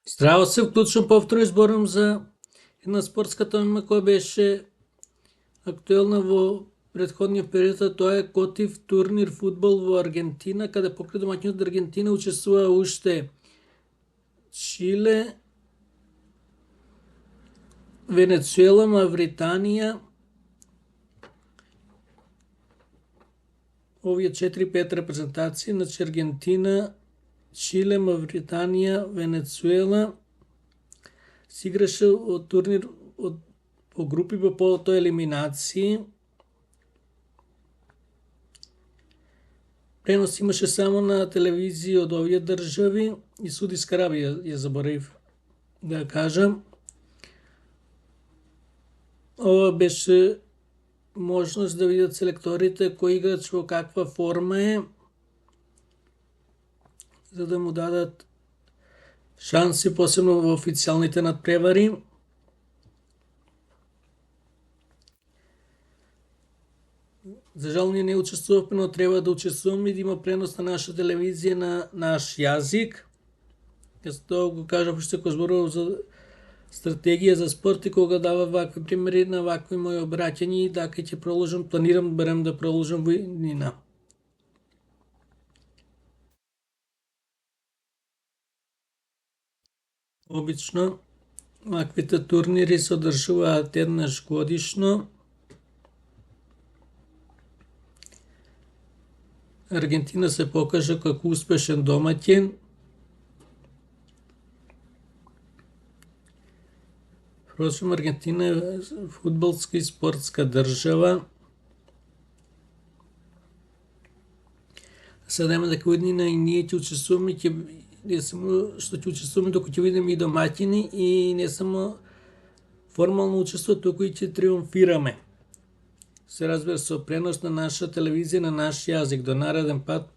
Здраво се, вклучно повторно изборам за една спортска тема која беше актуелна во претходниот период, а тоа е Котив турнир фудбал во Аргентина, каде покрај домаќинот Аргентина учествува уште Чиле, Венецуела, Мавританија, овие 4-5 репрезентации, значи Аргентина, Чиле, Мавританија, Венецуела, се играше од турнир по групи, потоа елиминации. Пренос имаше само на телевизија од овие држави и Судиска Арабија, ја заборавив да кажам. Ова беше можност да видат селекторите кој играч во каква форма е, за да му дадат шанси, посебно во официјалните надпревари. За жал ние не учествувавме, но треба да учествуваме и да има пренос на наша телевизија на наш јазик. Јас тоа го кажав уште кога зборував за стратегија за спорт и кога дава вакви примери на вакви мои обраќања, и дека ќе продолжам, планирам барем да продолжам во иднина. Обично ваквите турнири се одржуваат еднаш годишно. Аргентина се покажа како успешен домаќин. Впрочем, Аргентина е фудбалска и спортска држава. Сега има дека иднина и ние ќе учествуваме, не само што ќе учествуваме, туку ќе видиме и домаќини и не само формално учество, туку и ќе триумфираме. Се разбира со пренос на наша телевизија на наш јазик. До нареден пат,